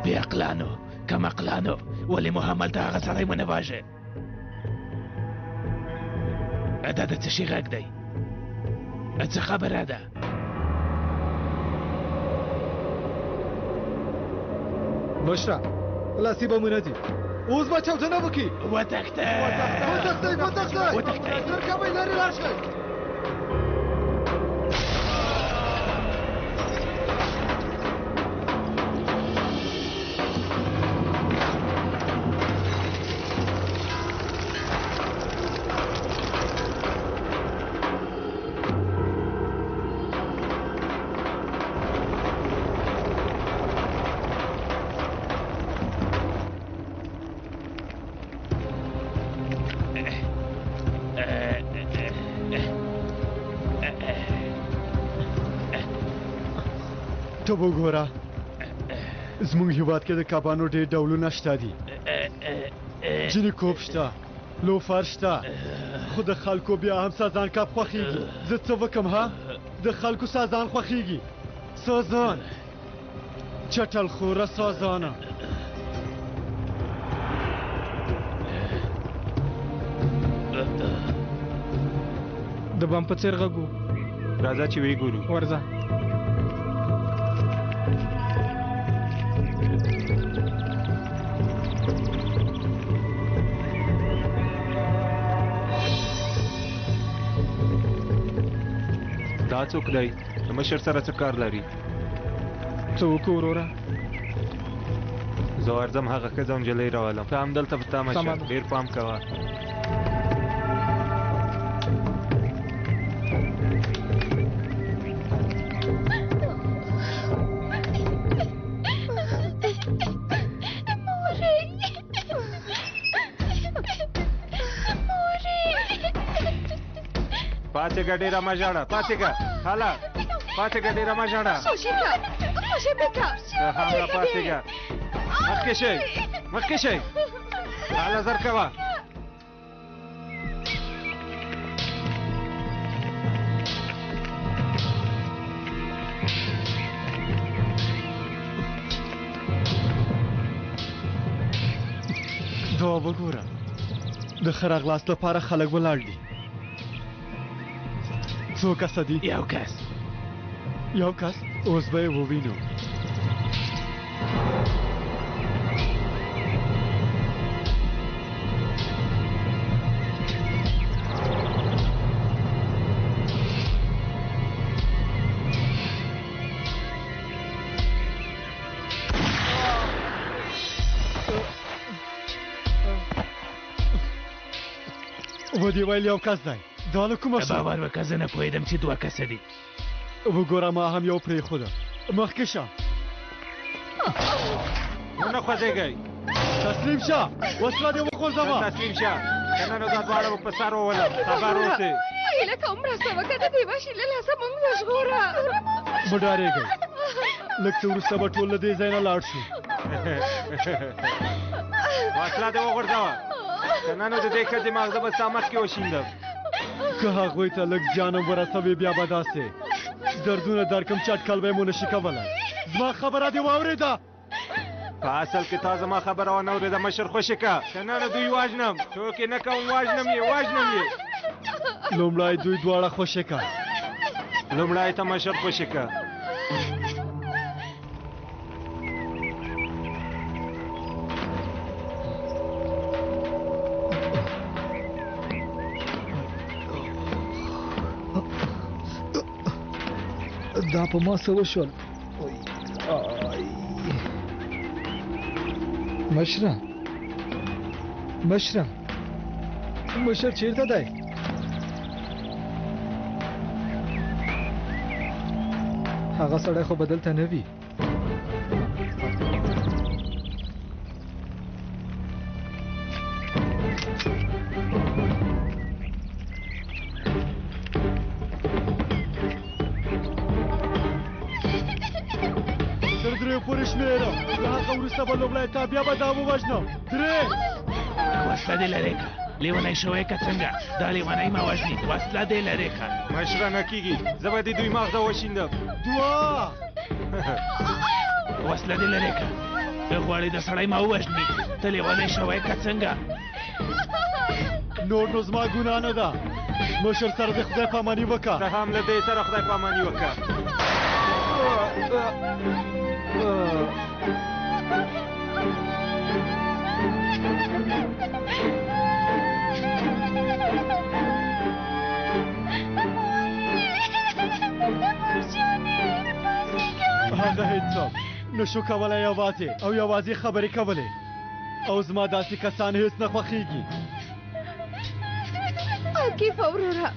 بې عقلانو کم عقلانو ولې محمد ته هغه سړی ونه واژه دا د څه شي غږ دی څه خبره ده مشره لاسي بمونه دي اوس به چاودنه وکړي وتښتئ ژر کوئ لرې لاړ شئ ته وګوره زموږ هېواد کې د کبانو ډېر ډولونه شته دي ځینې کوب شته لوفر شته خو د خلکو بیا هم سازان کب خوښېږي زه څه وکم ها د خلکو سازان خوښېږي سازان چټل خوره سازانه د بم په څېر غږ و راځه چې ویې ګورو ورځه دا څوک دی د مشر سره څه کار لري څه وکړو وروره زه ورځم هغه ښځه او نجلۍ راولم ته همدلته په تمه شه ډېر پام کوه پاتېږه ډېره مه ژاړه پاتېږه هله پاتېږه ډېره مه ژاړه هم را پاتېږه مخکې شئ مخکې شئ هله زر کوه دا وګوره د ښه راغلاست لپاره خلک ولاړ دي څو کسه دي یو کس اوس به یې ووینو و دې ویل یو کس دی دا له کومه شوه باور وکړه زه نه پوهېدم چې دوه کسه دي وګوره ما هم یو پرېښوده مخکې شه ونه خوځېږئ تسلیم شه وسله دې وغورځوه تسلیم شه که نه نو دا دواړه به په سر وولم خبر اوسې هیله کوم مرسته وکړه د دې وحشي له لاسه موږ وژغوره مه ډارېږئ لږ څه وروسته به ټول له دې ځای نه لاړ شو وسله دې وغورځوه که نه نو د دې ښځې ماغزه به ستا مخکې وشیندم که هغوی ته لږ زیان هم ورسوې بیا به داسې دردونه درکم چې اټکل به یې مو نشي کولی زما خبره دې واورېده په اصل کې تا زما خبره ونه اورېده مشر خوشې که که نه نو دوی وژنم ټوکې نه کوم وژنم یې لومړی دوی دواړه خوشې که لومړی ته مشر خوشې که دا په ما څه وشول مشر چیرته دی هغه سړی خو بدلته نه وي پورې شمېرم د هغه وروسته به لومړی تا بیا به دا ووژنم درې وسله دې لرې که لیونی شوی که څنګه دا لیونی مه وژني وسله دې لرې که مشره نه کېږي زه به دې دوی ماغزه وشیندم دوه وسله دې لرې که غواړې د سړی ما ووژني ته لیونی شوی که څنګه نور نو زما ګناه نه ده مشر سره د خدای پاماني وکړه ته هم له دې سره خدای پاماني وکړه هغه هیڅ نشو کولی یوازې او یوازې خبرې کولې او زما داسې کسان هیڅ نه خوښېږي عاقف وروره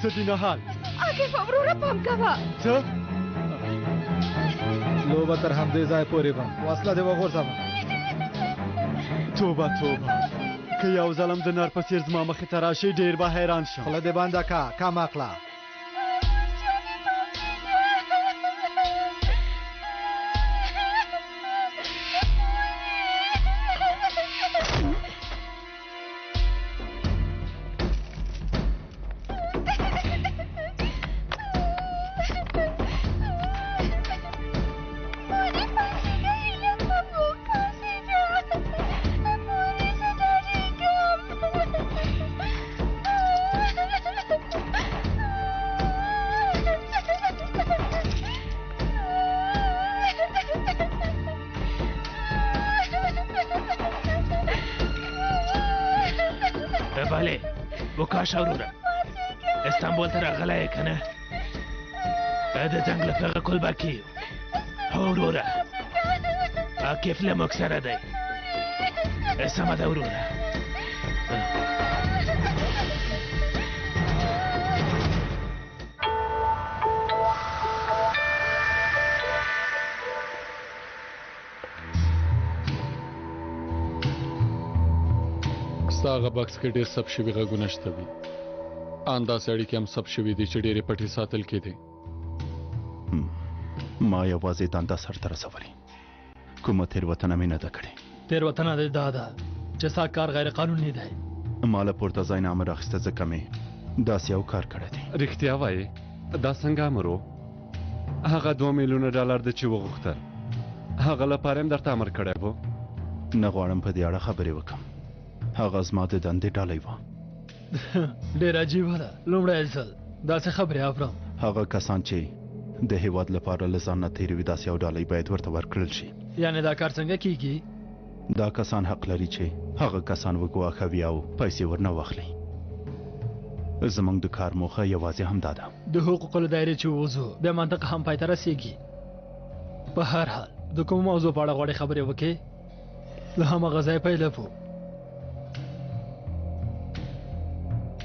څه دي نهال عاقف وروره پام کوه څه لوبه تر همدې ځای پورې به وسله دې وغورځوه توبه توبه که یو ظلم د نر په څېر زما مخې ته راشي ډېر به حیران شم خوله دې بنده که کم عقله بله وکاش وروره استانبول ته راغلی یې که نه د جنګ له فغه کلبه کې هو وروره عاقف له موږ سره دی سمه ده وروره ستا هغه بکس کې ډېر سب شوي غږونه شته وي ان داسې اړیکې هم سب شوي دي چې ډېرې پټې ساتل کېدې ما یوازې دنده سرته رسولې کومه تېروتنه مې نه ده کړې تېروتنه دې دا ده چې ستا کار غیر قانوني دی ما له پورته ځای نه امر اخیسته ځکه مې داسې یو کار کړی دی رښتیا وایې دا څنګه امر و هغه 2 میلیونه ډالر د چې وغوښتل هغه لپاره هم درته امر کړی و نه غواړم په دې اړه خبرې وکړم هغه زما د دندې ډالۍ وه ډېر عجیبه ده لومړی ځل داسې خبرې اورم هغه کسان چې د هیواد لپاره له ځان نه تېروي داسې یو ډالۍ باید ورته ورکړل شي یعنې دا کار څنګه کیږي دا کسان حق لري چې هغه کسان وګواښوي او پیسې ورنه واخلي زموږ د کار موخه یوازې همدا ده د حقوقو له دایرې چې ووځو بیا منطقه هم پای ته رسېږي په هر حال د کوم موضوع په اړه غواړې خبرې وکړې له هماغه ځای پیلوو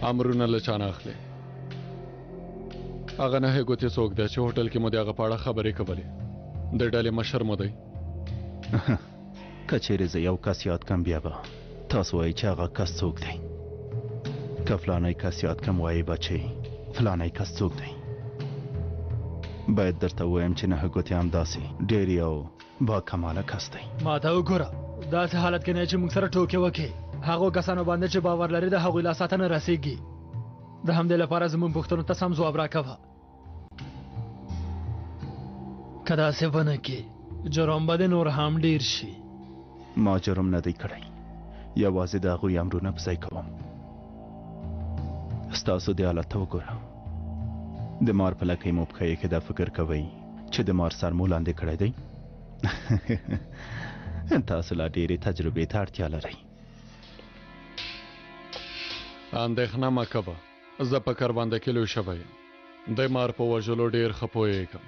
امرونه له چا نه اخلي هغه نه ګوتې څوک دی چې هوټل کې مو د هغه په اړه خبرې کولې د ډلې مشر مو دی که چیرې زه یو کس یاد کم بیا به تاسو وایئ چې هغه کس څوک دی که فلانی کس یاد کم وایي به چې فلانی کس څوک دی باید درته ووایم چې نه ګوتې همداسې ډېر یو با کماله کس دی ما ته وګوره داسې حالت کې نه چې موږ سره ټوکې وکړې هغو کسانو باندې چې باور لري د هغوی لاسته نه رسېږي د همدې لپاره زموږ پوښتنو ته سم ځواب راکوه که داسې ونه کړې جرم به دې نور هم ډېر شي ما جرم نه دی کړی یوازې د هغوی امرونه په ځای کوم ستاسو دې حالت ته وګوره د مار په لکۍ مو پښه کې دا فکر کوئ چې د مار سر مو لاندې کړی دی تاسو لا ډېرې تجربې ته اړتیا لرئ اندېښنه مه کوه زه په کربنده کې لوی شوی یم د مار په وژلو ډېر ښه پوهېږم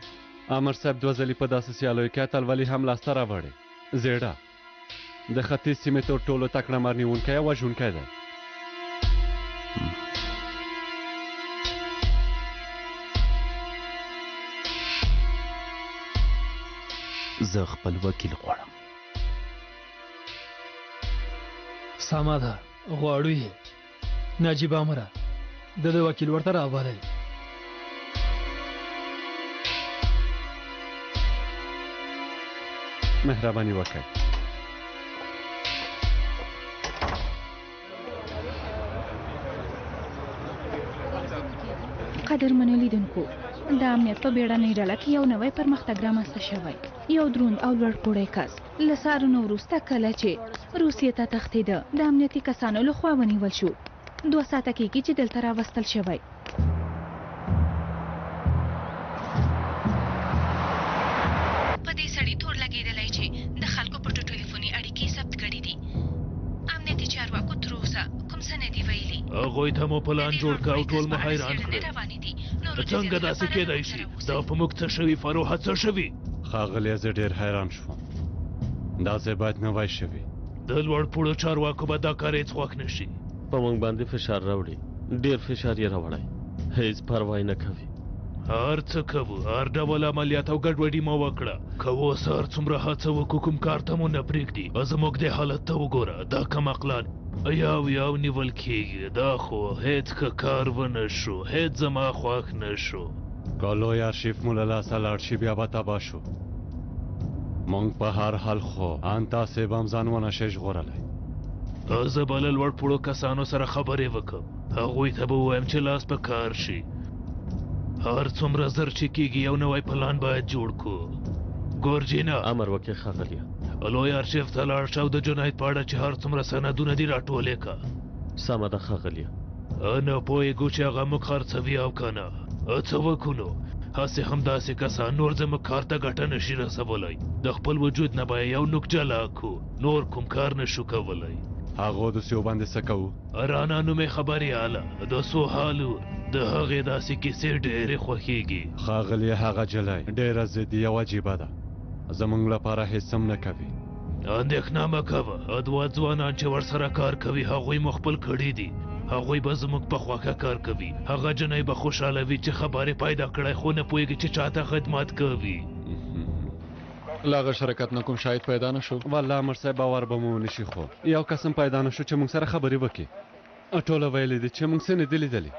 امر صاحب 2 ځلې په داسې سیالیو کې اتلولي هم لاسته راوړې زیړه د ختیځ سیمې تر ټولو تکړه مار نیونکی او وژونکی دی زه خپل وکیل غواړم سمه ده غواړو یې نجیب امره د وکیل ورته راوبلئ مهرباني وکړئ قدرمنو لیدونکو د امنیت په بیړنۍ ډله کې یو نوی پرمختګ رامنځته شوی. یو دروند او لوړ پوړی کس له څارنو وروسته کله چې روسیې ته تښتېده د امنیتي کسانو لخوا ونیول شو. 2 ساعته کېږي چې دلته راوستل شوی. په دې سړي تور لګېدلی چې د خلکو پټو ټلیفوني اړیکې ثبت کړي دي. امنیتي چارواکو تر اوسه کوم څه نه دي ویلي. هغوی ته مو پلان جوړ کړ او ټول مو حیران کړل. څنګه داسې کېدای شي؟ دا په موږ څه شوي فروحه څه شوي؟ ښاغلیه زه ډېر حیران شوم. دا ځای باید نوی شوي. د لوړ پوړو چارواکو به دا کار هېڅ خوښ نه شي. په موږ باندې فشار راوړي. ډېر فشار یې راوړی. هېڅ پروا نه کوي. هر څه کوو، هر ډول عملیات او ګډوډي مو وکړه. که اوس هر څومره هڅه وکړو کوم کار ته مو نه پرېږدي. زموږ دې حالت ته وګوره. دا کم عقلان یو نیول کېږي. دا خو هېڅ که کار ونه شو، هېڅ زما خوښ نه شو. که لوی ارشیف مو له لاسه لاړ شي بیا به تباه شو. موږ په هر حال خو ان تاسې به هم ځان ونه شئ ژغورلی. زه به له لوړ پوړو کسانو سره خبرې وکړم. هغوی ته به ووایم چې لاس په کار شي. هر څومره زر چې کېږي یو نوی پلان باید جوړ کړو. ګورجینا امر وکړئ ښاغلیه. لوی ارشیف ته لاړ شه او د جنایت په اړه چې هر څومره سندونه دي راټولې کړه. سمه ده ښاغلیه. نه پوهېږو چې هغه موږ خرڅوي او که نه. څه وکړو نو؟ هسې همداسې کسان نور زموږ کار ته ګټه نشي رسولی. د خپل وجود نه به یو نوک جلا کړو. نور کوم کار نشو کولی. هغو د سیو باندې څه کوو؟ رانا نومې خبریاله د سوهالو د هغې داسې کیسې ډېرې خوښېږي. ښاغلیه هغه جلی ډېره ضدي او عجیبه ده. زموږ لپاره هېڅ هم نه کوي. اندېښنه مه کوه. 2 ځوانان چې ورسره کار کوي هغوی مو خپل کړي دي. هغوی به زموږ په خوښه کار کوي. هغه جنۍ به خوشحاله وي چې خبرې پیدا کړی خو نه پوهېږي چې چاته خدمت کوي. له هغه شرکت نه کوم شاید پیدا نه شو؟ والله امر صاحب باور به مو ونه شي خو یو کس هم پیدا نه شو چې موږ سره خبرې وکړي. ټوله ویلي دي چې موږ څه نه دي لیدلي.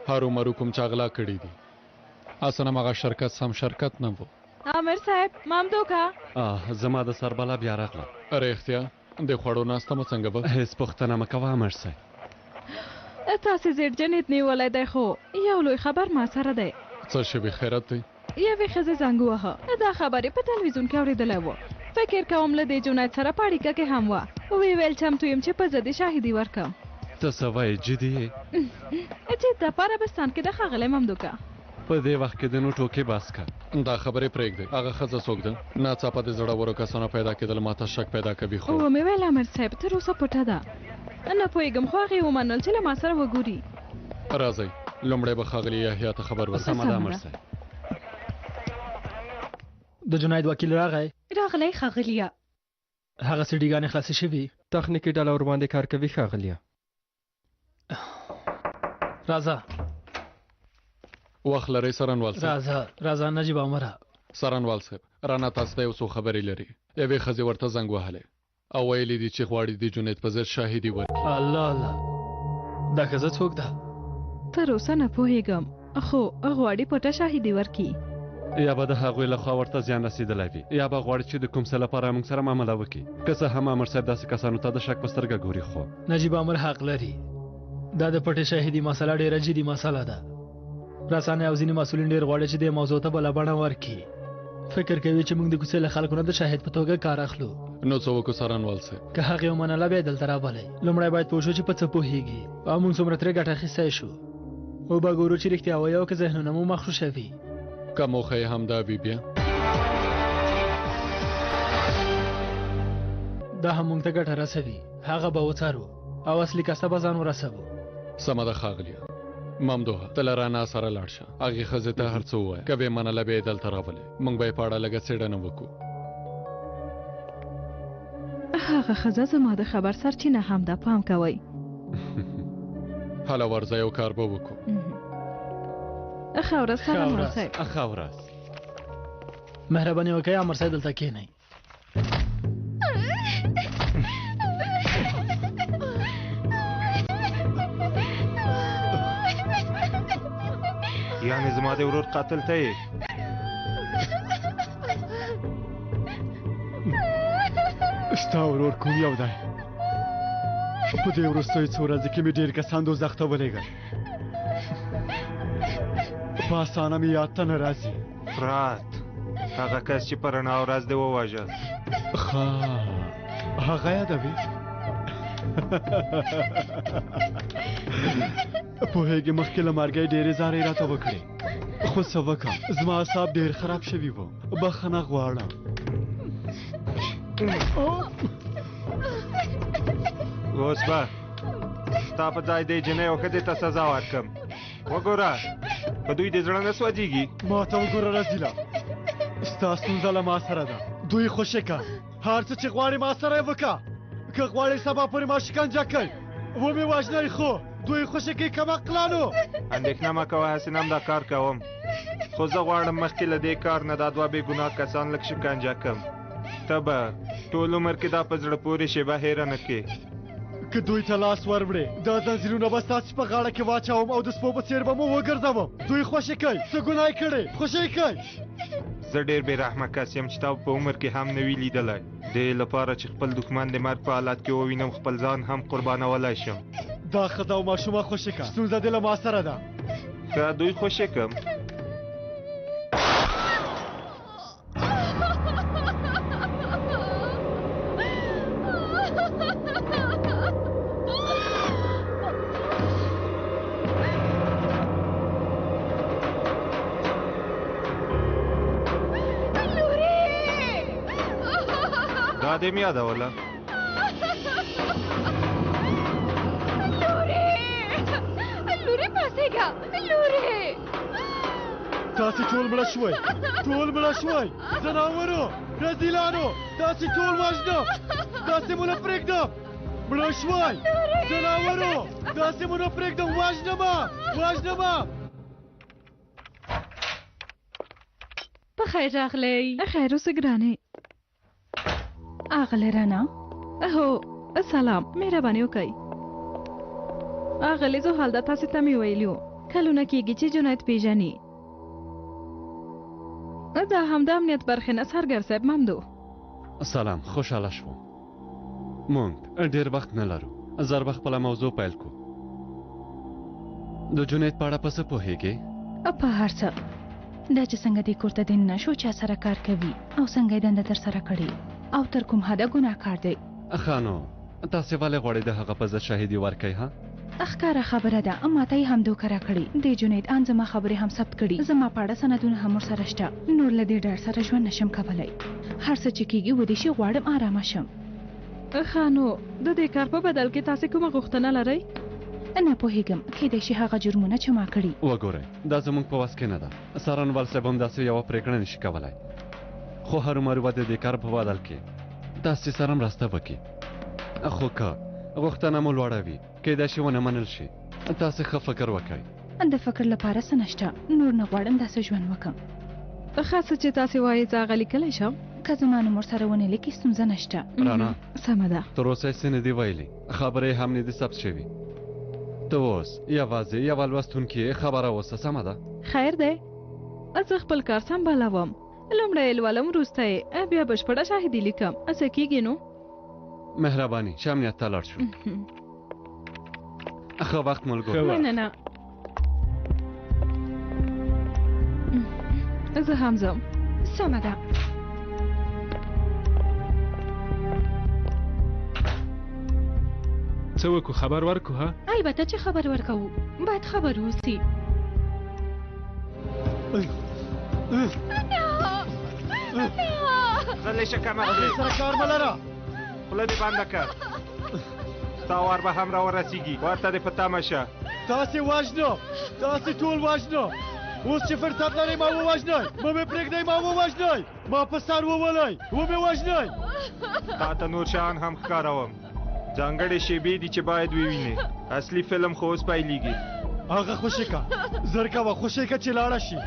هرومرو کوم چا غلا کړي دي. اصلا هغه شرکت سم شرکت نه و. امر صاحب مام دوکا زما د سربلا بیا راغله. رښتیا د خوړو ناسته مو څنګه به؟ هېڅ پوښتنه مه کوه امر صاحب. تاسې زیړ جنیت نیولی دی خو یو لوی خبر ما سره دی. څه شوي خیرت دی؟ یوې ښځې زنګ ووهه. دا خبرې په تلویزیون کې اورېدلی و. فکر کوم له دې جنایت سره په اړیکه کې هم وه. ویې ویل چمتو یم چې په ضد شاهدي ورکړم. ته څه وایې جدي یې؟ جد ده په عربستان کې د ښاغلی ممدوکه. په دې وخت کې د نو ټوکې بس کړه. دا خبرې پرېږدئ. هغه ښځه څوک ده؟ ناڅاپه د زړورو کسانو پیدا کېدل ماته شک پیدا کوي. خو ومې ویل امر صاحب تر اوسه پټه ده. نه پوهېږم خو هغې ومنل چې له ما سره وګوري. راځئ لومړی به ښاغلي یحیی ته خبر ورکړو. سمه ده امر صاحب. د جناید وکیل راغی؟ راغلی ښاغلیه. هغه سیډیګانې خلاصې شوي؟ تخنیکي ډله ورباندې کار کوي ښاغلیه. راځه وخت لرئ سرنوال صاحب؟ راځه نجیب عمره. سرنوال صاحب رانا تاسو ته یو څو خبرې لري. یوې ښځې ورته زنګ وهلی او ویلي دي چې غواړي د جنید په ضد شاهدي ورکړي. الله دا ښځه څوک ده؟ تر اوسه نه پوهېږم خو غواړي پټه شاهدي ورکړي. یا به د هغوی له خوا ورته زیان رسېدلی وي یا به غواړي چې د کوم څه لپاره موږ سره معامله وکړي. که څه هم امر صاحب داسې کسانو ته د شک په سترګه ګوري. خو نجیب عمر حق لري. دا د پټې شاهدي مسله ډېره جدي مسله ده. رسانې او ځینې مسؤلین ډېر غواړي چې دې موضوع ته بله بڼه ورکړي. فکر کوي چې موږ د کوڅې له خلکو نه د شاهد په توګه کار اخلو. نو څه وکړو سرنوال صاحب؟ که هغې ومنله بیا یې دلته راولئ. لومړی باید پوه شو چې په څه پوهېږي او موږ څومره ترې ګټه اخیستی شو. وبه ګورو چې رښتیا وایي او که ذهنونه مو مغشوشوي. که موخه یې همدا وي بیا دا هم موږ ته ګټه رسوي. هغه به وڅارو او اصلي کسه به ځان ورسوو. سمه ده ښاغلیه. ممدوحه ته له رانا سره لاړ شه. هغې ښځې ته هر څه ووایه. که بې منله بیا یې دلته راولې. موږ به یې په اړه لږه څېړنه وکړو. هغه ښځه زما د خبر سرچینه هم ده پام کوئ. هله ورځه یو کار به وکړو. ښه ورځ سرنوال صاحب. ښه ورځ. مهرباني وکړئ امر صاحب دلته کښېنئ. یعنې زما د ورور قاتل ته یې؟ ستا ورور کوم یو دی؟ په دې وروستیو څو ورځو کې مې ډېر کسان دوزخ ته ولېږل. په اسانه مې یاد ته نه راځي. فرات هغه کس چې په رڼا ورځ دې وواژه. ښه هغه یادوي. پوهېږې مخکې له مرګی ډېرې زارۍ راته وکړې، خو څه وکړم زما اعصاب ډېر خراب شوي وو. بخښنه غواړم. اوس به ستا په ځای دې جنۍ او ښځې ته سزا ورکړم. وګوره په دوی د زړه نه سوځېږي. ما ته وګوره رزیله، ستا ستونزه له ما سره ده. دوی خوشې که هر څه چې غواړې ما سره یې وکړه. که غواړې سبا پورې ما شکنجه کوئ ومې وژنئ، خو دوی خوشې کوي کمعقلانو. اندېښنه مه کوه، هسې نه هم دا کار کوم، خو زه غواړم مخکې له دې کار نه دا دوه بې ګناه کسان لږ شکنجه کړم. ته به ټول عمر کې دا په زړه پورې شیبه هېره نه کړې. که دوی ته لاس وربړې دا ځنځیرونه به ستاسې په غاړه کې واچوم او د سپو په څېر به مو وګرځوم. دوی خوشې کوي، څه ګناه یې کړې، خوشې کوي. زه ډېر بې رحمه کس یم چې تا په عمر کې هم نه وي لیدلی، دې لپاره چې خپل دښمن د مرګ په حالت کې ووینم خپل ځان هم قربانولی شم. دا ښځه او ماشومه خوشې که، ستونزه دې له ما سره ده. که دوی خوشې کړم دا دې مې یادوله. لورې پاسېږه، لورې تاسې ټول مړه شوئ، ټول مړه شوئ. ځناورو، رذیلانو، تاسې ټول وژنم، داسې مو نه پرېږدم. مړه شوئ ځناورو، داسې مو نه پرېږدم، وژنمه وژنمه. په خیر راغلی. خیر اوسه ګرانې. اغله رڼا. هو سلام، مهرباني وکړئ. اغلې زه حال دا تاسې ته مې ویلي وو کلونه کېږي چې جنایت پېژني. دا همدا امنیت برخې نه سارګر صاحب ممدو. سلام، خوشحاله شوم. مونږ ډېر وخت نه لرو، زر به خپله موضوع پیل کړو. د جنایت په اړه په څه پوهېږې؟ په هر څه. دا چې څنګه دې کور ته دننه شو، چا سره کار کوي او څنګه یې دنده ترسره کړې او تر کوم حده ګناهکار دی. ښه نو تاسې ولې غواړئ د هغه په ضد شاهدي ورکئ؟ ها ښکاره خبره ده، ماته یې هم دوکه راکړې. د جنید ان زما خبرې هم ثبت کړي، زما په اړه سندونه هم ورسره شته. نور له دې ډار سره ژوند نشم کولی. هر څه چې کېږي ودې شي، غواړم آرامه شم. ښه نو د دې کار په بدل کې تاسې کومه غوښتنه لرئ؟ نه پوهېږم، کېدای شي هغه جرمونه چې ما کړي. وګورئ دا زموږ په وس کې نه ده. څارنوال صاحب هم داسې یوه پرېکړه نشي کولی، خو هرومرو به د دې کار په بدل کې تاسې سره مرسته وکړي. خو که غوښتنه مو لوړه وي کېدای شي ونه منل شي. تاسې ښه فکر وکړئ. د فکر لپاره څه نشته، نور نه غواړم داسې ژوند وکړم. ښه څه چې تاسې وایئ زه هغه لیکلی شم. که زما نوم ورسره ونه لیکي ستونزه نشته. رانا سمه ده. تر اوسه یې څه نه دي ویلي، خبرې هم نه دي ثبت شوي. ته اوس یوازې یوه لوستونکي یې، خبره اوسه سمه ده؟ خیر دی، زه خپل کار سمبالوم. لومړی یې لولم، وروسته یې بیا بشپړه شاهدي لیکم. څه کېږي نو؟ مهرباني چې امنیت ته لاړ شو. ښه وخت ملګرو. نه نه زه هم ځم. سمه ده. څه وکړو؟ خبر ورکړو؟ ها البته چې خبر ورکوو، باید خبر اوسي. غلی شه کمه سره کار مه لره. خوله دې بنده کړه، ستا وار به هم راورسېږي. ورته دې په تمه شه. تاسې وژنم، تاسې ټول وژنم. اوس چې فرصت لرئ ما ووژنئ، مه مې پرېږدئ، ما ووژنئ، ما په سر وولئ، ومې وژنئ. تا ته نور شیان هم ښکاروم، ځانګړې شیبې دي چې باید ووینې. اصلي فلم خو اوس پیلېږي. هغه خوشې که، زر کوه خوشې که چې لاړه شي.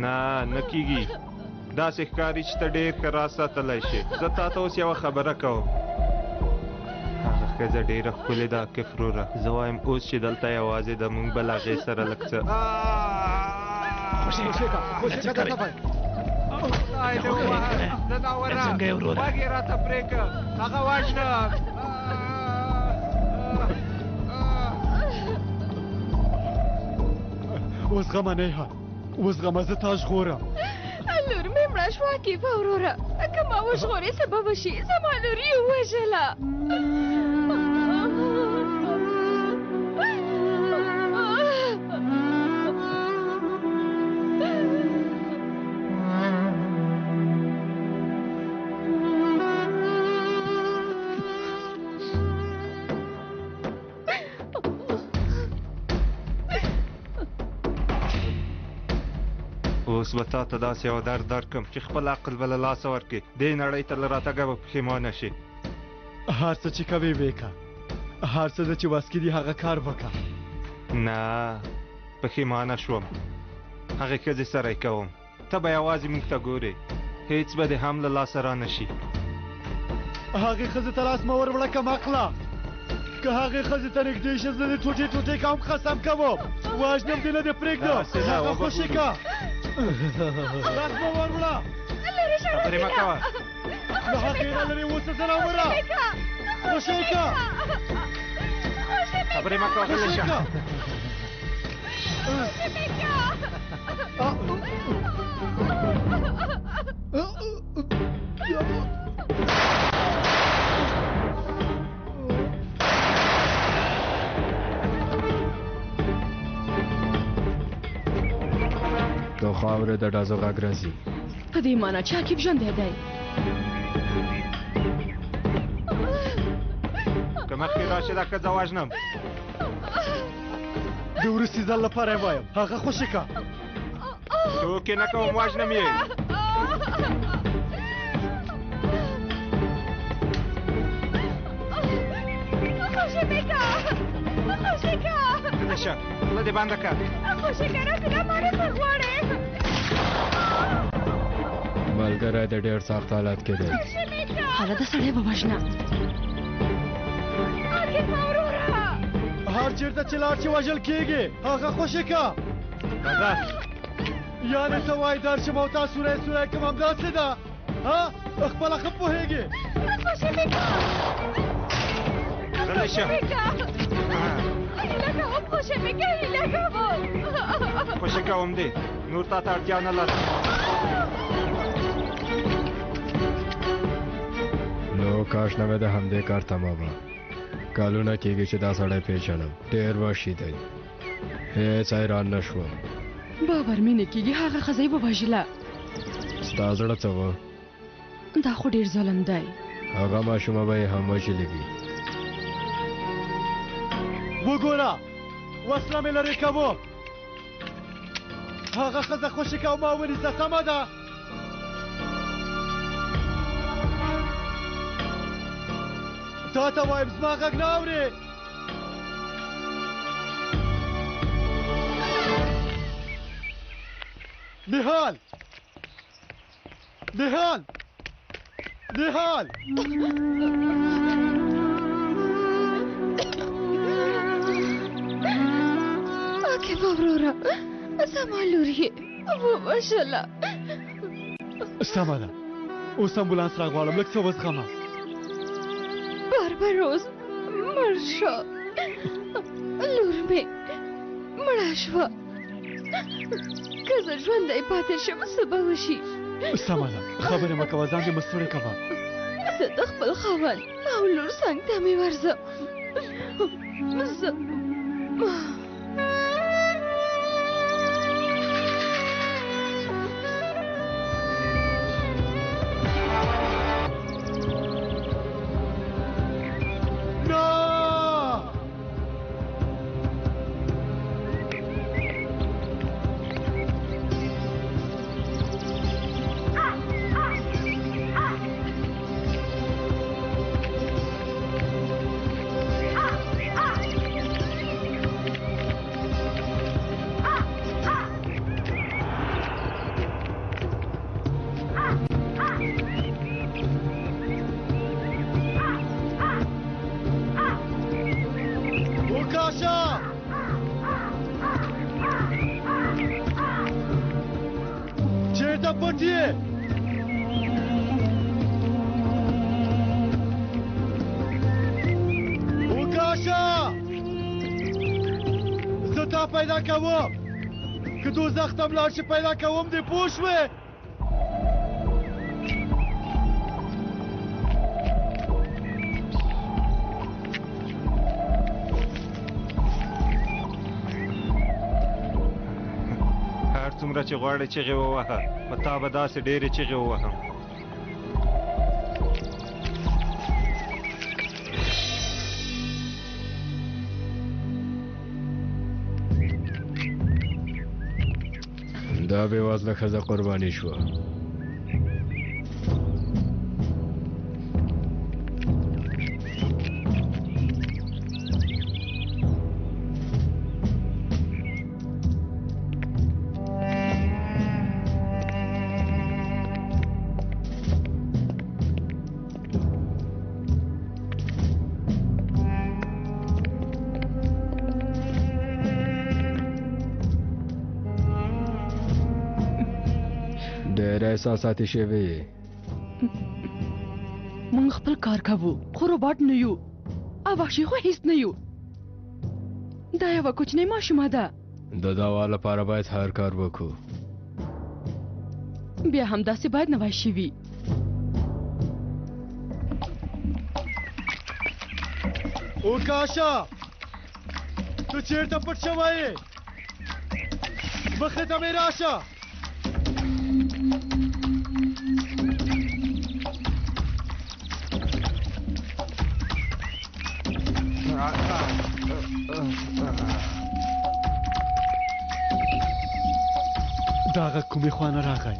نه نه کېږي، داسې ښکاري چې ته ډېر ښه راز ساتلی شې. زه تا ته اوس یوه خبره کوم. هغه ښځه ډېره ښکلې ده عاقف وروره. زه وایم اوس چې دلته یوازې د موږ بل هغې سره لږ څه څنګه یې وروره؟ غوږ یې راته پرې کړه، هغه وژنم. اوس غمه نه ها، وزغمه زه تا ژغورم لور مې مړه شوه کیفه وروره که ما وژغورې څه به وشي زما لور یې ووژله اوس به تا ته داسې یو درد درکړم چې خپل عقل به له لاسه ورکړې دې نړۍ ته له راتګه به پښیمانه شي هر څه چې کوې وکړه هر څه ده چې وس کې دي هغه کار وکړه نه پښیمانه شوم هغې ښځې سره یې کوم ته به یوازې موږ ته ګورې هېڅ به دې هم له لاسه را نه شي هغې ښځې ته لاس مه ور وړه کم عقله که هغې ښځې ته نږدې شې زه دې ټوټې ټوټې کوم قسم کوم واجنم دې نه دې پرېږدم هغه خوشې که لاس مه ور وړه خبرې مه کوه له هغې نه لرې اوسه زناوره خوشې که خبرې مه کوه غلی شه د خاورې د ډازو غږ راځي په دې معنی چې عاقب ژوندی دی که مخکې راشي دا ښځه وژنم د وروستي ځل لپاره یې وایم هغه خوشې که ټوکې نه کوم وژنم یې خوشې مې که خوشې که غلی شه خوله دې بنده کړه خوشې که راځه دا ما نه څه غواړې ملګری د ډېر سخت حالت کې دی حالا د سړی به وژنه هر چېرته چې لاړ چې وژل کېږي هغه خوشې که راځه یعنې ته وایي درشم او تا سوری سوری کوم همداسې ده ها خپله ښه پوهېږې خوشې مې که غلی شه هیله کوم خوشې مې که هیله کوم خوشې کوم دې نور تا ته اړتیا نه لرم نو کاش نه مې د همدې کار تمامه کالونه کېږي چې دا سړی پېژنم ډېر وحشي دی هېڅ حیران نه شوم باور مې نه کېږي هغه ښځه یې ووژله ستا زړه څه و دا خو ډېر ظلم دی هغه ماشومه به یې هم وژلې وي وګوره وسله مې لرې کوم هغه ښځه خوشې که او ما ونیسه سمه ده تا ته وایم زما غږ نه اورې نهال نهال نهال عاقب وروره زما لور یې ووژله سمه ده اوس امبولانس راغواړم لږ څه وزغمه باربروس مړ شو لور مې مړه شوه که زه ژوندی پاتې شم څه به وشي سمه ده خبرې مه کوه ځان دې مه ستړی کوه زه د خپل خاوند او لور څنګ ته مې ورځم زه که دوزخ ته ملاړ شي پیدا کوم دې پوه شوې هر څومره چې غواړې چغې ووهه په تا به داسې ډېرې چغې ووهم دا بېوزله ښځه قرباني شوه ډېر احساساتي شوی موږ خپل کار کوو خو روباټ نه یو او وحشي خو هیڅ نه یو دا یوه کوچنۍ ماشومه ده د دوا لپاره باید هر کار وکړو بیا همداسې باید نوی شوي او کاشا ته چیرته پټ شوی یې مخې ته مې راشه دا غږ کومې خوا نه راغی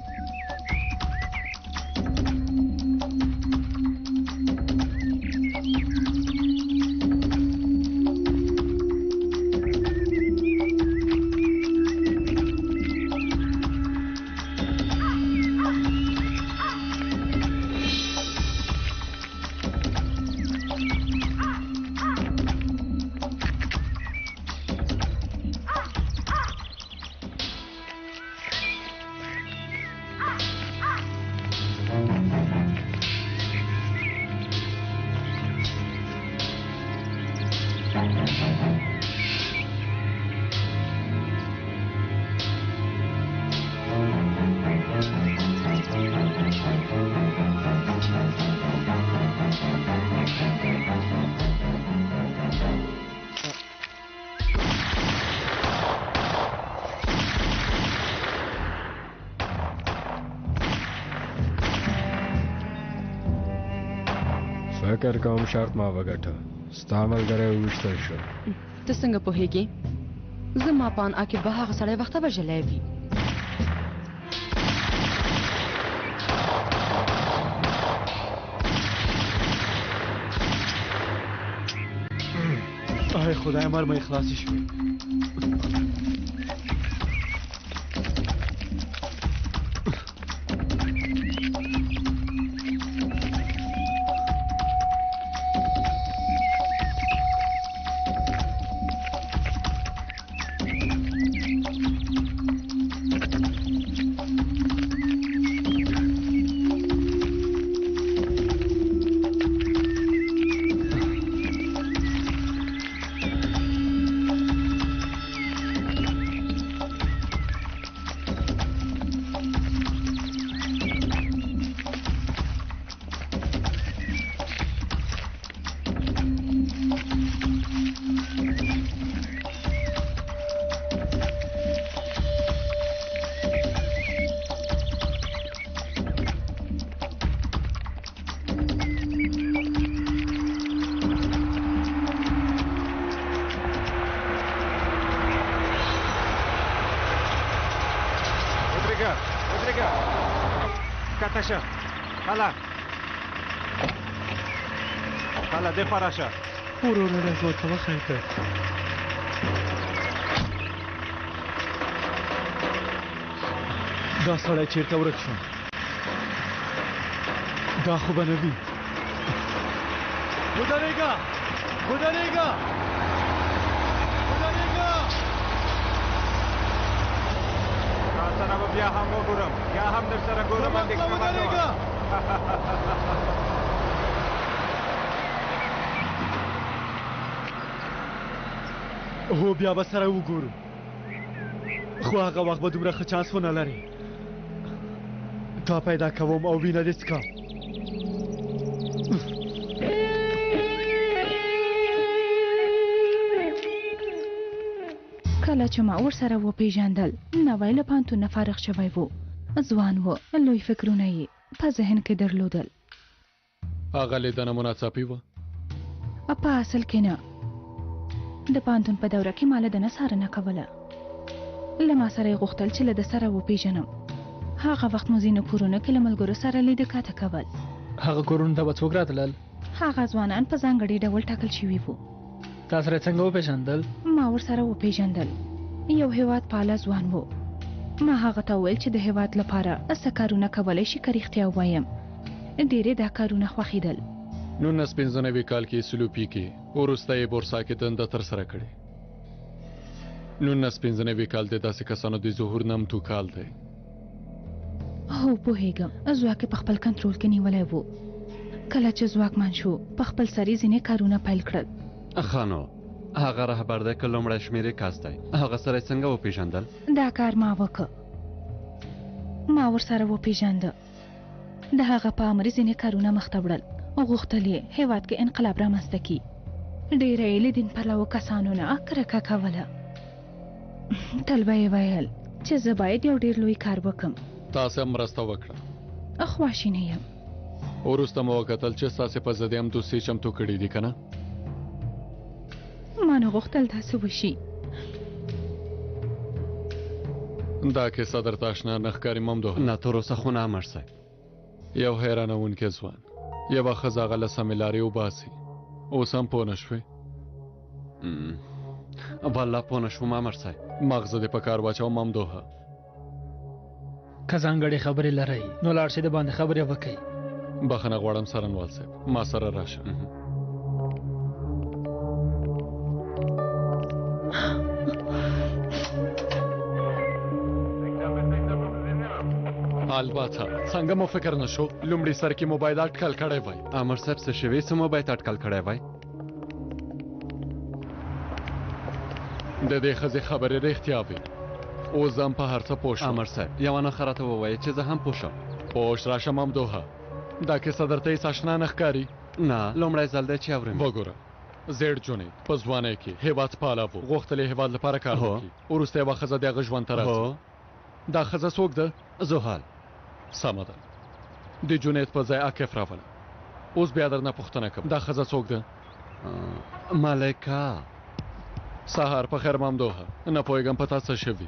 فکر کوم شرط ما وګټه ستا ملګری وویشتل شو ته څنګه پوهېږې زما پان عاقب به هغه سړی وخته وژلی وي آی خدای مرمۍ خلاصې شوې شه هلا هلا دې خوا راشه ورونه راځه ته وخی ته دا سړی چیرته ورک شو دا خو به نه وي ودرېږه ودرېږه ودرېږه تا سره به بیا هم وګورم بیا هم در سره ګورم اندېښنه مه کوه هو بیا به سره وګورو خو هغه وخت به دومره ښه چانس ونه لرې تا پیدا کوم او وینه دې څښم کله چې ما ورسره وپېژندل نوی له پوهنتون نه فارغ شوی و ځوان و لوی فکرونه یې په ذهن کې درلودل هغه لیدنه مناڅاپي وه په اصل کې نه د پوهنتون په دوره کې ما له ده نه څارنه کوله له ما سره یې غوښتل چې له ده سره وپېژنم هغه وخت مو ځینو کورونو کې له ملګرو سره لیده کاته کول هغه کورونو ته به څوک راتلل هغه ځوانان په ځانګړي ډول ټاکل شوي وو تا سره څنګه وپېژندل ما ورسره وپېژندل یو هیواد پاله ځوان و ما هغه ته وویل چې د هیواد لپاره څه کارونه کولی شي که رښتیا ووایم ډېرې دا کارونه خوښېدل 1995 کال کې سلوپي کې وروسته یې بورسا کې دنده ترسره کړې 1995 کال د داسې کسانو د ظهور نامتو کال دی هو پوهېږم ځواک یې په خپل کنټرول کې نیولی و کله چې ځواکمن شو په خپل سري ځینې کارونه پیل کړل خانو هغه رهبر دی که لومړی شمېرې کس دی هغه سره یې څنګه وپېژندل دا کار ما وکړ ما ورسره وپېژنده د هغه په امر ځینې کارونه مخته وړل غوښتل یې هېواد کې انقلاب رامنځته کړي ډېره یې له دین پلوه کسانو نه کرکه کوله تل به یې ویل چې زه باید یو ډېر لوی کار وکړم تاسې هم مرسته وکړه خواشینه یم وروسته مو وکتل چې ستاسې په ضد یې هم دوستي چمتو کړي دي که نه ما نه غوښتل داسې وشي دا کیسه درته اشنا نه ښکاري ممدوح نه تر اوسه خو نه امر صاحب یو حیرانوونکی ځوان یوه ښځه هغه له سمې لارې وباسي اوس هم پوه نه شوې والله پوه نه شوم امر صاحب مغزه دې په کار واچوه ممدوحه که ځانګړې خبرې لرئ نو لاړ شئ د باندې خبرې وکئ بخښنه غواړم څارنوال صاحب ما سره راشه البته څنګه مو فکر نشو لومړي سر کې مو باید اټکل کړی وای امر صاحب څه شوي څه مو باید اټکل کړی وای د دې ښځې خبرې رښتیا وي اوس هم په هر څه پوه شو امر صاحب یوه نښه راته ووایه چې زه هم پوه شم پوه راشه ممدوحه دا کیسه درته هېڅ اشنا نه ښکاري نه لومړی ځل دی چې اورم وګوره زیړ جونې په ځوانۍ کې هېواد پاله و غوښتل یې هېواد لپاره کار وکړي وروسته یوه ښځه د هغه ژوند ته راځي دا ښځه څوک ده زحال سمه ده د جونیت په ځای عاکف راوله اوس بیا درنه پوښتنه کوم دا ښځه څوک ده ملکه سهار په خیر ممدوحه نه پوهېږم په تا څه شوي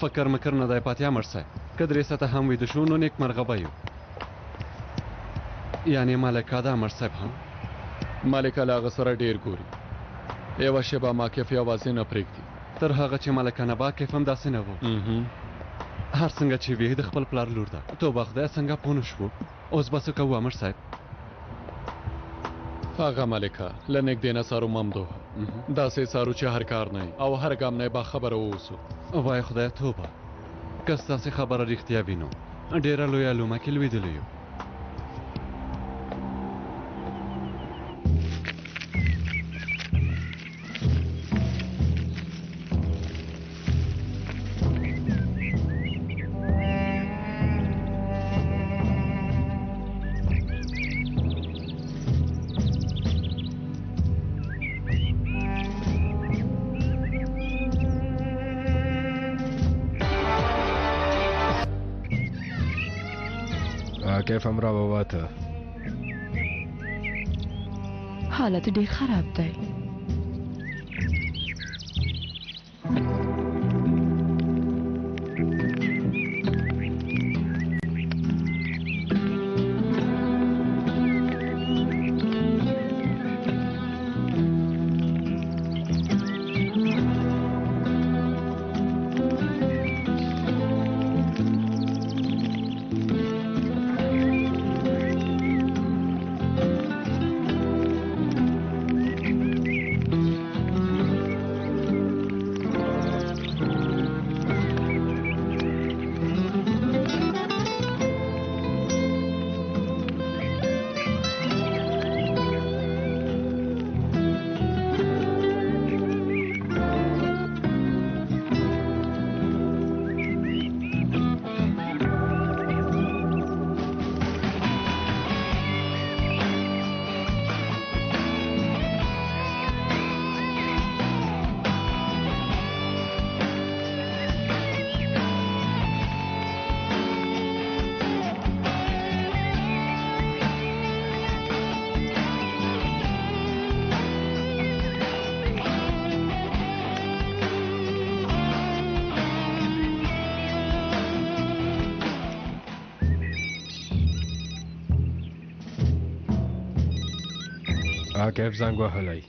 فکر مکر نه دی پاتې امر صاحب که درې ساعته هم ویده شو نو نیکمرغه به یو یعنې ملکه ده امر صاحب هم ملکه له هغه سره ډېر ګوري یوه شېبه هم عاکف یوازې نه پرېږدي تر هغه چې ملکه نه به عاکف هم داسې نه و هر څنګه چې وي د خپل پلار لور ده توبه خدای څنګه پوه نه شوو اوس به څه کوو امر صاحب هغه ملکه له نږدې نه څارو ممدوحه داسې څارو چې هر کار نه او هر ګام نه باخبره واوسو وای خدای توبه که ستاسې خبره رښتیا وي نو ډېره لویه لومه کې لوېدلی یو عاکف هم راووته حالت ډیر خراب دی عاقب زنګ وهلی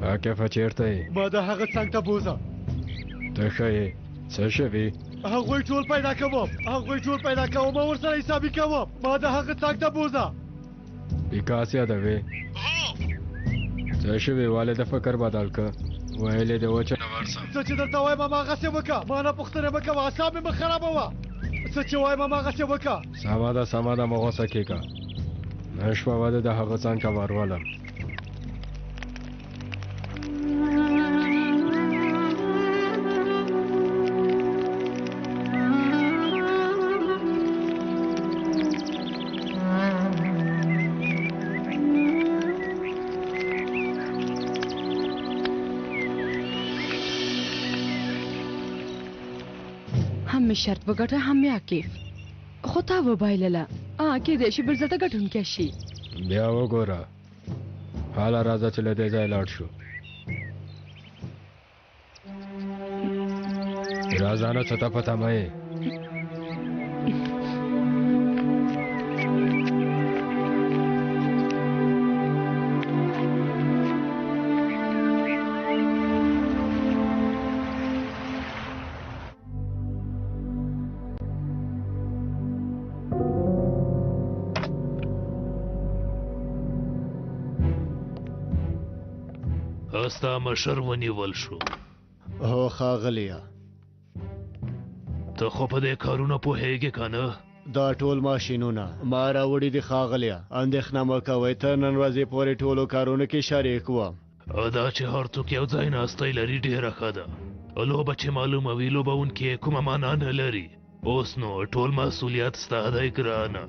عاقب چیرته یې ما د هغه څنګ ته بوزه ته ښه یې څه شوي هغوی ټول پیدا کوم ما ورسره حسابي کوم ما د هغه څنګ ته بوزه विकास यादव څه شوي والد فکر بدل که ویلې د وچه نه ورسم څه چې درته وایم هماغسې وکړه ما نه پوښتنه مه کوه اعصاب مې مه خرابوه څه چې وایم هماغسې وکړه سمه ده مه غوسه کېږه نن شپه به د هغه څنګ ته ورولم هم می شرط وګټه هم می عاقف خو تا وبایلله کېدای شي بل ځل ته ګټونکی شي بیا وګوره حاله راځه چې له دې ځای لاړ شو راځه نه څه ته پته مه یې ستا مشر ونیول شو هو ښاغلیه ته خو په دې کارونه پوهېږې که نه دا ټول ماشینونه ما راوړي دي ښاغلیه اندېښنه مه کوئ تر نن ورځې پورې ټولو کارونو کې شریک وم دا چې هر څوک یو ځای ناستی لري ډېره ښه ده لوبه چې معلومه وي لوبوونکي یې کومه معنا نه لري اوس نو ټول مسؤلیت ستا دی ګرانه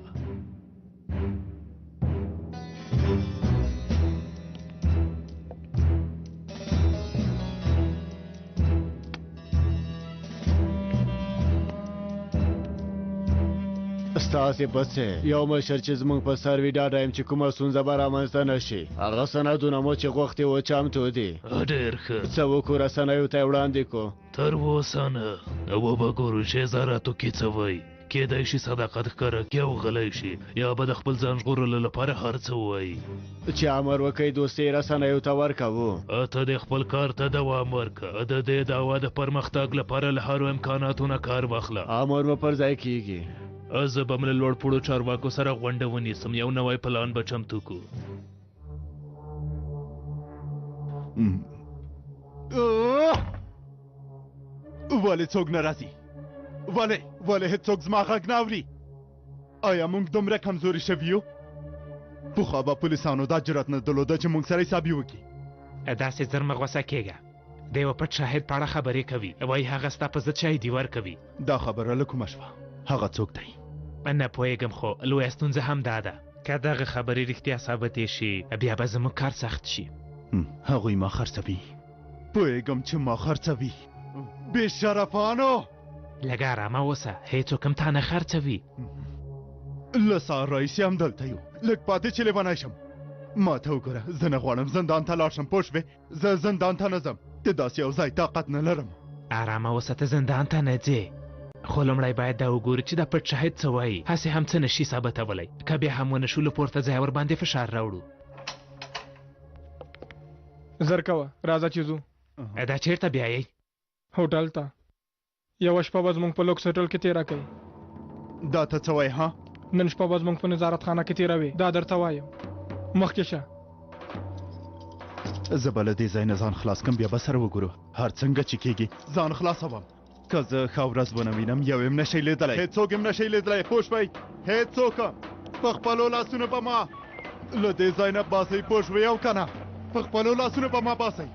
ستاسې پسې یو مشر چې زموږ په سر وي ډاډه یم چې کومه ستونزه به رامنځته نه شي هغه سندونه مو چې غوښتي و چمتو دي ډېر ښه څه وکړو رسنیو ته یې وړاندې کړو تر اوسه نه وبه ګورو چې زاراتو کې څه وایي کېدای شي صداقت ښکاره کړي او غلی شي یا به د خپل ځان ژغورلو لپاره هر څه ووایي چې امر وکړئ دوستي رسنیو ته ورکوو ته د خپل کار ته دوام ورکړه د دې دعوا د پرمختګ لپاره له هرو امکاناتو نه کار واخله امر مو پر ځای کیږي زه به م له لوړ پوړو چارواکو سره غونډه ونیسم یو نوی پلان به چمتو کړو ولې څوک نه راځي ولې هېڅوک زما غږ نه اوري آیا موږ دومره کمزوري شوي یو پخوا به پولیسانو دا جرأت نه درلوده چې موږ سره حسابي وکړي داسې زر مه غوسه کېږه د یوه پټ شاهد په اړه خبرې کوي وایي هغه ستا په ضد شاهدي ورکوي دا خبره له کومه شوه هغه څوک دی نه پوهېږم خو لویه ستونزه هم دا ده که دغه خبرې رښتیا ثابتې شي بیا به زموږ کار سخت شي هغوی ما خرڅوي پوهېږم چې ما خرڅوي بې شرفانو لږ ارامه اوسه هېڅوک هم تا نه خرڅوي له سهار راهیسې هم دلته یو لږ پاتې چې لیونی شم ما ته وګوره زه نه غواړم زندان ته لاړ شم پوه شوې زه زندان ته نه ځم د داسې یو ځای طاقت نه لرم ارامه اوسه ته زندان ته نه ځې خو لومړی باید دا وګورو چې دا پټ شاهد څه وایي هسې هم څه نشي ثابتولی که بیا هم ونه شو له پورته ځای ورباندې فشار راوړو زر کوه راځه چې ځو دا چیرته بیایئ هوټل ته یوه شپه به زموږ په لوکس هوټل کې تېره کوي دا ته څه وایې ها نن شپه به زموږ په نظارت خانه کې تېروي دا درته وایم مخکې شه زه به له دې ځای نه ځان خلاص کړم بیا به سره وګورو هر څنګه چې کېږي ځان خلاصوم که زه ښه ورځ ونه وینم یو یم نشئ لیدلی هېڅوک یم نشئ لیدلی پوه شوئ هېڅوک په خپلو لاسونو به ما له دې ځای نه باسئ پوه شوئ او که نه په خپلو لاسونو به ما باسئ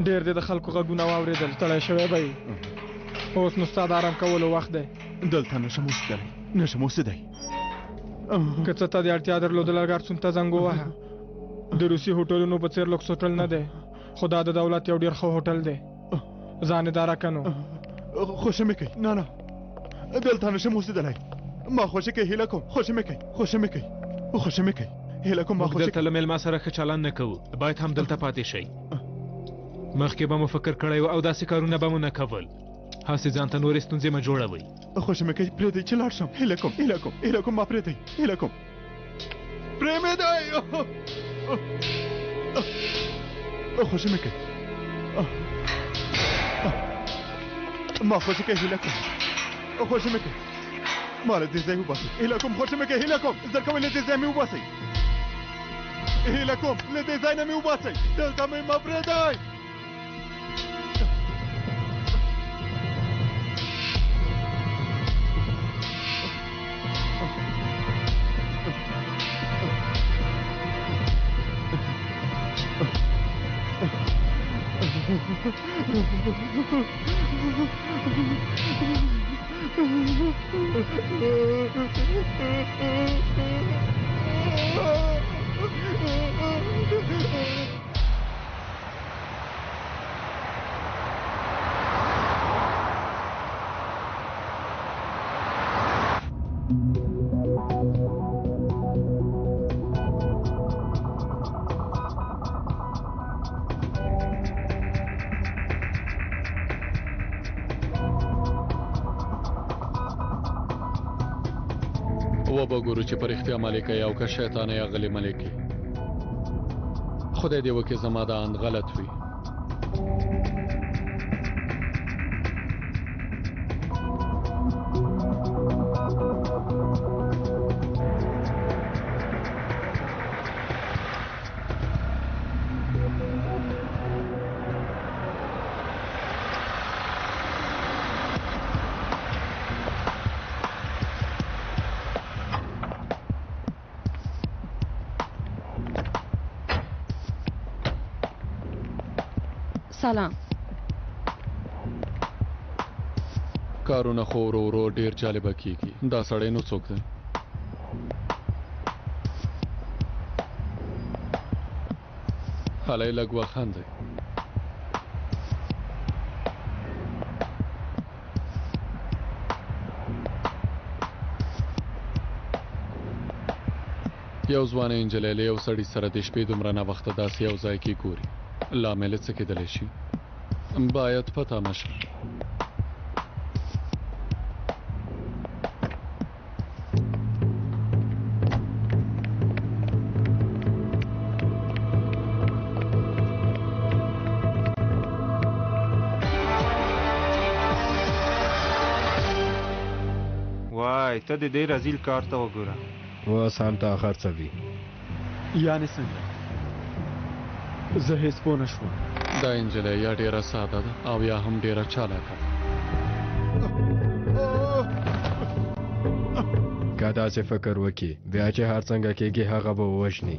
ډېر دې د خلکو غږونه واورېدل ستړی شوی به یې اوس نو ستا د آرام کولو وخت دی دلته نشم اوسېدلی نشم اوسېدی که څه ته د اړتیا درلودله ګارسون ته زنګ ووهه د روسي هوټلونو په څېر لوکس هوټل نه دی خو دا د دولت یو ډېر ښه هوټل دی ځان اداره که نو خوښه مې کوي نه دلته نشم اوسېدلی ما خوښه کوي هیله کوم خوښه مې کوي هیله کوم ما موږ دلته له میلمه سره ښه چلند نه کوو باید هم دلته پاتې شئ مخکې به مو فکر کړی و او داسې کارونه به مو نه کول هسې ځان ته نورې ستونزې مه جوړوئ خوښه مې کوي پرېږدئ چې لاړ شم هیله کوم ما پرېږدئ هیله کوم پرېمېږدئ خوښه مې کوي ما خوښه کوي هیله کوم خوښه مې کوي ما له دې ځای وباسئ هیله کوم خوښه مې کوي هیله کوم زر کوئ له دې ځای مې وباسئ هیله کوم له دې ځای نه مې وباسئ دلته مې مه پرېږدئ وګورو چې پر اختیار ملکه او که شیطان یا غلی ملکه خدای دې وکړي زما دا اند غلط وي سلام کارونه خو ورو ورو ډیر جالبه کیږي دا سړی نو څوک دی هلای لږ وخاندئ یو ځوانه نجلۍ له یو سړي سره د شپې دومره ناوخته داسې یو ځای کې ګوري لامل څه کېدلی شي باید پته مشه وای ته د دې رزیل کار ته وګوره اوس هم تا خرڅوي یعنې څنګه زه هیڅ پوه نه شوم دا نجلۍ یا ډیره ساده ده او یا هم ډیره چالاکه ده که داسې فکر وکړي بیا چې هر څنګه کېږي هغه به ووژني